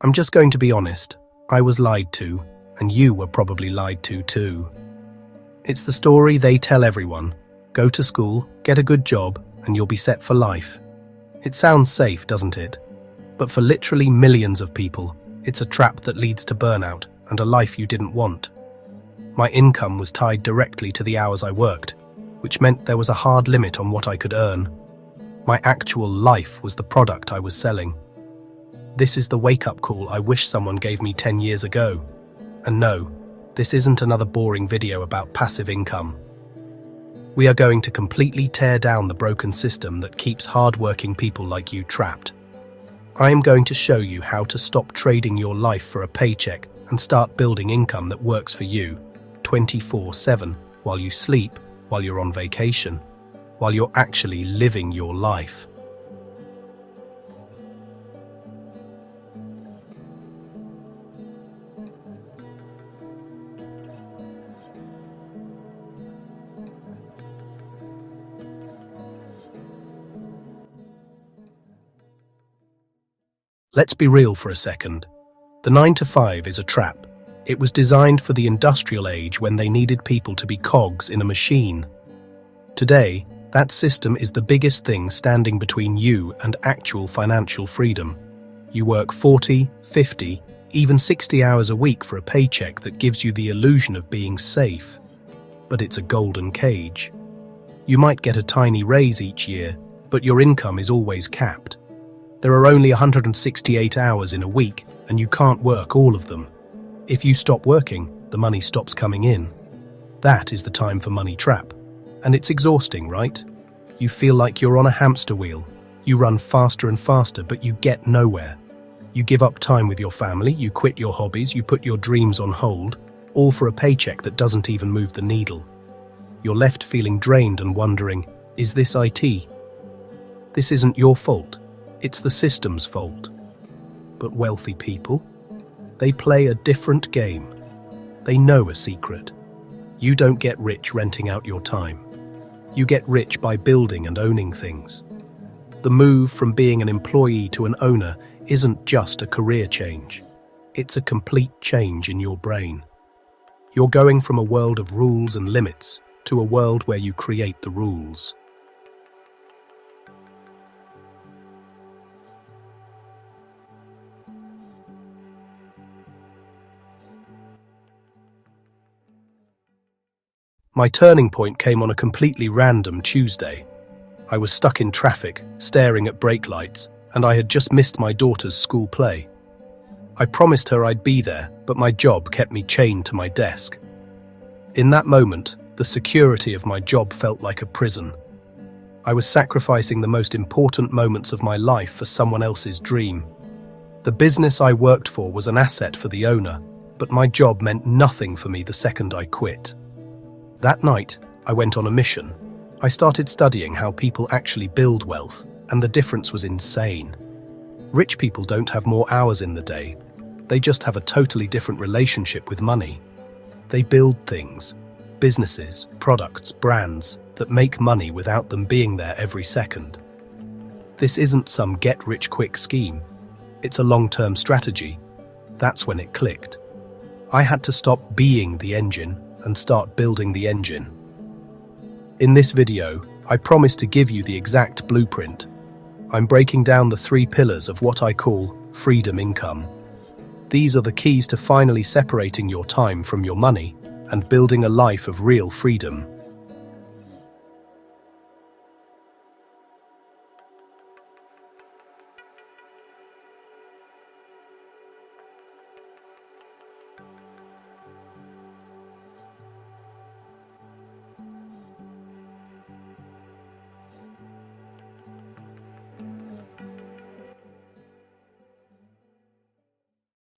I'm just going to be honest. I was lied to, and you were probably lied to too. It's the story they tell everyone. Go to school, get a good job, and you'll be set for life. It sounds safe, doesn't it? But for literally millions of people, it's a trap that leads to burnout and a life you didn't want. My income was tied directly to the hours I worked, which meant there was a hard limit on what I could earn. My actual life was the product I was selling. This is the wake-up call I wish someone gave me 10 years ago. And no, this isn't another boring video about passive income. We are going to completely tear down the broken system that keeps hard-working people like you trapped. I am going to show you how to stop trading your life for a paycheck and start building income that works for you 24/7, while you sleep, while you're on vacation, while you're actually living your life. Let's be real for a second. The 9 to 5 is a trap. It was designed for the industrial age when they needed people to be cogs in a machine. Today, that system is the biggest thing standing between you and actual financial freedom. You work 40, 50, even 60 hours a week for a paycheck that gives you the illusion of being safe. But it's a golden cage. You might get a tiny raise each year, but your income is always capped. There are only 168 hours in a week, and you can't work all of them. If you stop working, the money stops coming in. That is the time for money trap. And it's exhausting, right? You feel like you're on a hamster wheel. You run faster and faster, but you get nowhere. You give up time with your family, you quit your hobbies, you put your dreams on hold, all for a paycheck that doesn't even move the needle. You're left feeling drained and wondering, is this IT? This isn't your fault. It's the system's fault. But wealthy people, they play a different game. They know a secret. You don't get rich renting out your time. You get rich by building and owning things. The move from being an employee to an owner isn't just a career change. It's a complete change in your brain. You're going from a world of rules and limits to a world where you create the rules. My turning point came on a completely random Tuesday. I was stuck in traffic, staring at brake lights, and I had just missed my daughter's school play. I promised her I'd be there, but my job kept me chained to my desk. In that moment, the security of my job felt like a prison. I was sacrificing the most important moments of my life for someone else's dream. The business I worked for was an asset for the owner, but my job meant nothing for me the second I quit. That night, I went on a mission. I started studying how people actually build wealth, and the difference was insane. Rich people don't have more hours in the day. They just have a totally different relationship with money. They build things, businesses, products, brands that make money without them being there every second. This isn't some get-rich-quick scheme. It's a long-term strategy. That's when it clicked. I had to stop being the engine and start building the engine. In this video, I promise to give you the exact blueprint. I'm breaking down the 3 pillars of what I call freedom income. These are the keys to finally separating your time from your money and building a life of real freedom.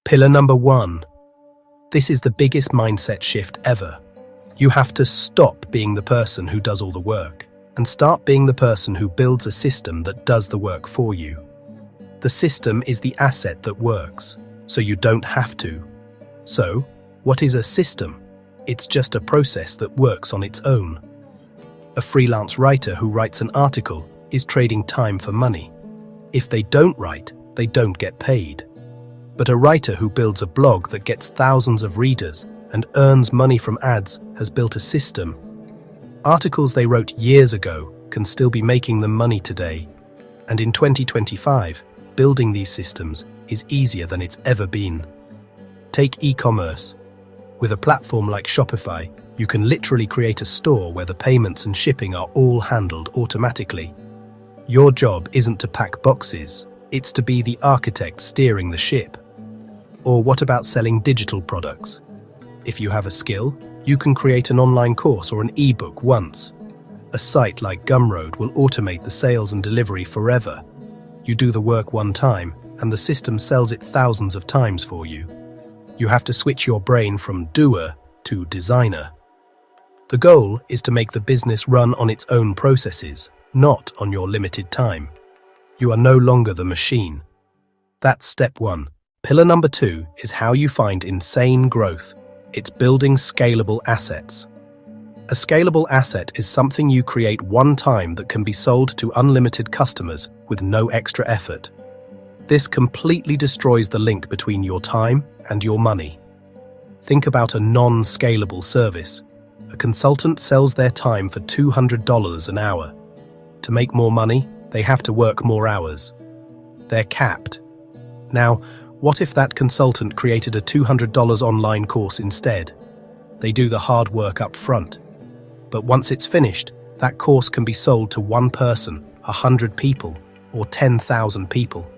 Pillar number 1. This is the biggest mindset shift ever. You have to stop being the person who does all the work and start being the person who builds a system that does the work for you. The system is the asset that works, so you don't have to. So, what is a system? It's just a process that works on its own. A freelance writer who writes an article is trading time for money. If they don't write, they don't get paid. But a writer who builds a blog that gets thousands of readers and earns money from ads has built a system. Articles they wrote years ago can still be making them money today. And in 2025, building these systems is easier than it's ever been. Take e-commerce. With a platform like Shopify, you can literally create a store where the payments and shipping are all handled automatically. Your job isn't to pack boxes, it's to be the architect steering the ship. Or what about selling digital products? If you have a skill, you can create an online course or an ebook once. A site like Gumroad will automate the sales and delivery forever. You do the work one time, and the system sells it thousands of times for you. You have to switch your brain from doer to designer. The goal is to make the business run on its own processes, not on your limited time. You are no longer the machine. That's step one. Pillar number 2 is how you find insane growth. It's building scalable assets. A scalable asset is something you create one time that can be sold to unlimited customers with no extra effort. This completely destroys the link between your time and your money. Think about a non-scalable service. A consultant sells their time for $200 an hour. To make more money, they have to work more hours. They're capped. Now, what if that consultant created a $200 online course instead? They do the hard work up front. But once it's finished, that course can be sold to one person, 100 people, or 10,000 people.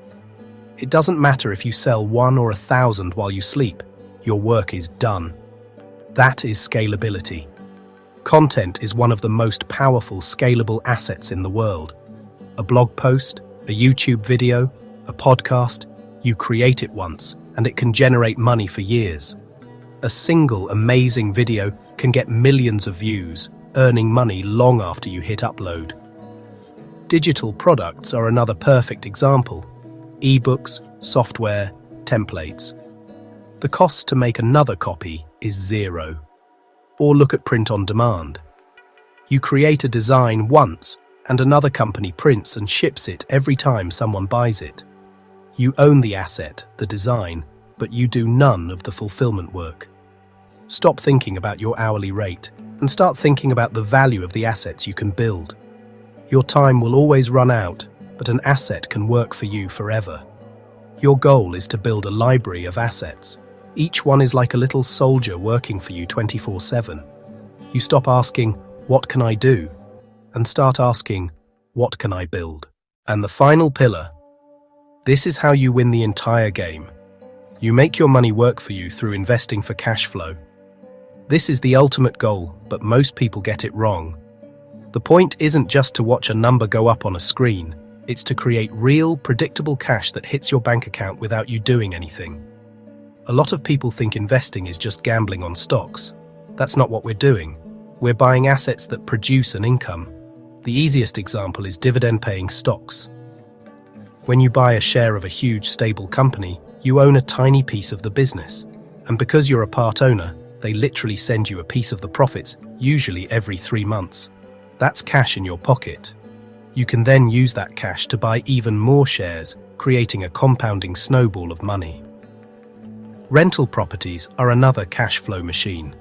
It doesn't matter if you sell 1 or 1,000 while you sleep, your work is done. That is scalability. Content is one of the most powerful scalable assets in the world. A blog post, a YouTube video, a podcast, you create it once, and it can generate money for years. A single amazing video can get millions of views, earning money long after you hit upload. Digital products are another perfect example. Ebooks, software, templates. The cost to make another copy is zero. Or look at print on demand. You create a design once, and another company prints and ships it every time someone buys it. You own the asset, the design, but you do none of the fulfillment work. Stop thinking about your hourly rate and start thinking about the value of the assets you can build. Your time will always run out, but an asset can work for you forever. Your goal is to build a library of assets. Each one is like a little soldier working for you 24/7. You stop asking, "What can I do?" and start asking, "What can I build?" And the final pillar. This is how you win the entire game. You make your money work for you through investing for cash flow. This is the ultimate goal, but most people get it wrong. The point isn't just to watch a number go up on a screen. It's to create real, predictable cash that hits your bank account without you doing anything. A lot of people think investing is just gambling on stocks. That's not what we're doing. We're buying assets that produce an income. The easiest example is dividend-paying stocks. When you buy a share of a huge, stable company, you own a tiny piece of the business. And because you're a part owner, they literally send you a piece of the profits, usually every 3 months. That's cash in your pocket. You can then use that cash to buy even more shares, creating a compounding snowball of money. Rental properties are another cash flow machine.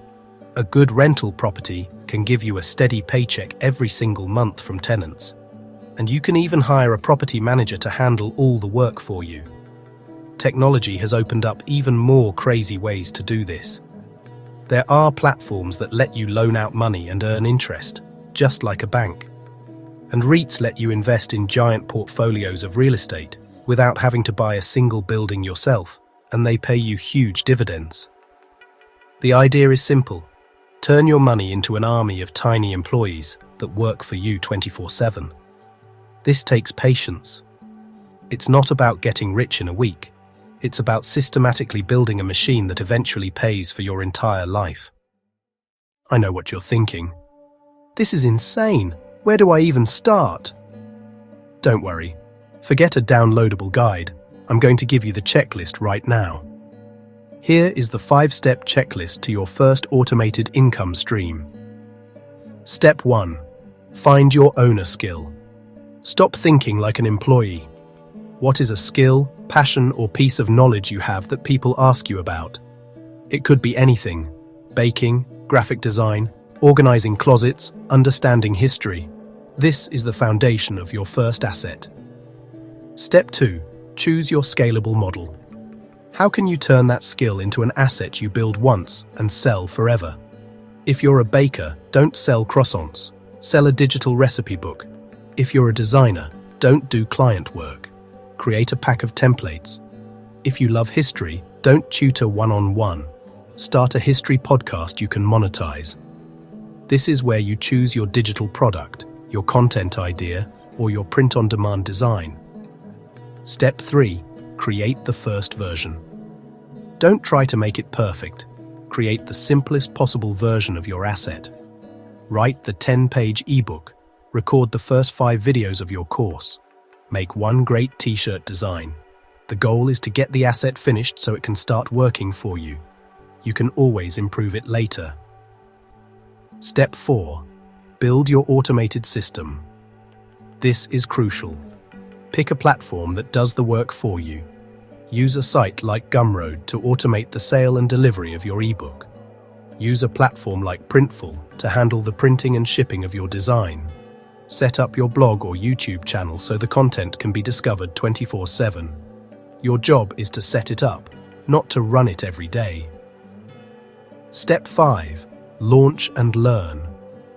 A good rental property can give you a steady paycheck every single month from tenants. And you can even hire a property manager to handle all the work for you. Technology has opened up even more crazy ways to do this. There are platforms that let you loan out money and earn interest, just like a bank. And REITs let you invest in giant portfolios of real estate without having to buy a single building yourself, and they pay you huge dividends. The idea is simple. Turn your money into an army of tiny employees that work for you 24/7. This takes patience. It's not about getting rich in a week. It's about systematically building a machine that eventually pays for your entire life. I know what you're thinking. This is insane. Where do I even start? Don't worry. Forget a downloadable guide. I'm going to give you the checklist right now. Here is the 5-step checklist to your first automated income stream. Step 1. Find your owner skill. Stop thinking like an employee. What is a skill, passion or piece of knowledge you have that people ask you about. It could be anything: baking, graphic design, organizing closets, understanding history. This is the foundation of your first asset. Step 2. Choose your scalable model. How can you turn that skill into an asset you build once and sell forever? If you're a baker, don't sell croissants. Sell a digital recipe book. If you're a designer, don't do client work. Create a pack of templates. If you love history, don't tutor one-on-one. Start a history podcast you can monetize. This is where you choose your digital product, your content idea, or your print-on-demand design. Step 3. Create the first version. Don't try to make it perfect. Create the simplest possible version of your asset. Write the 10-page ebook. Record the first 5 videos of your course. Make one great t-shirt design. The goal is to get the asset finished so it can start working for you. You can always improve it later. Step 4. Build your automated system. This is crucial. Pick a platform that does the work for you. Use a site like Gumroad to automate the sale and delivery of your ebook. Use a platform like Printful to handle the printing and shipping of your design. Set up your blog or YouTube channel so the content can be discovered 24/7. Your job is to set it up, not to run it every day. Step 5. Launch and learn.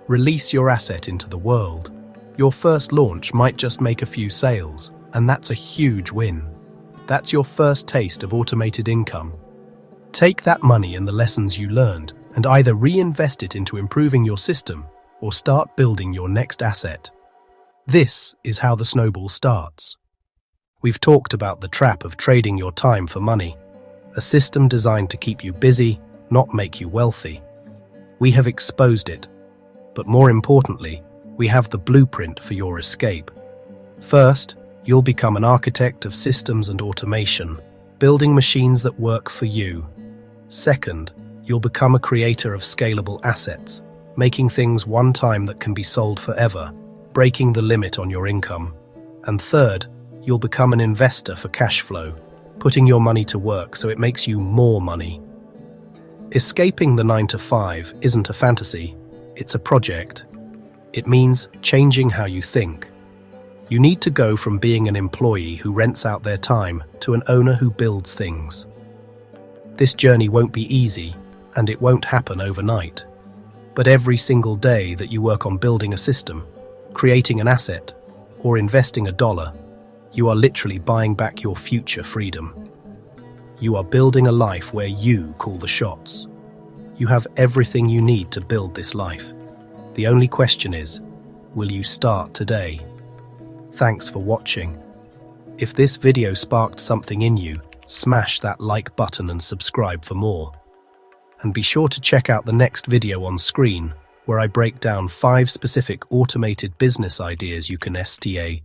Release your asset into the world. Your first launch might just make a few sales, and that's a huge win. That's your first taste of automated income. Take that money and the lessons you learned and either reinvest it into improving your system or start building your next asset. This is how the snowball starts. We've talked about the trap of trading your time for money, a system designed to keep you busy, not make you wealthy. We have exposed it, but more importantly, we have the blueprint for your escape. First, you'll become an architect of systems and automation, building machines that work for you. Second, you'll become a creator of scalable assets, making things one time that can be sold forever, breaking the limit on your income. And third, you'll become an investor for cash flow, putting your money to work so it makes you more money. Escaping the 9-to-5 isn't a fantasy, it's a project. It means changing how you think. You need to go from being an employee who rents out their time to an owner who builds things. This journey won't be easy, and it won't happen overnight. But every single day that you work on building a system, creating an asset, or investing $1, you are literally buying back your future freedom. You are building a life where you call the shots. You have everything you need to build this life. The only question is, will you start today? Thanks for watching. If this video sparked something in you, smash that like button and subscribe for more. And be sure to check out the next video on screen, where I break down 5 specific automated business ideas you can STA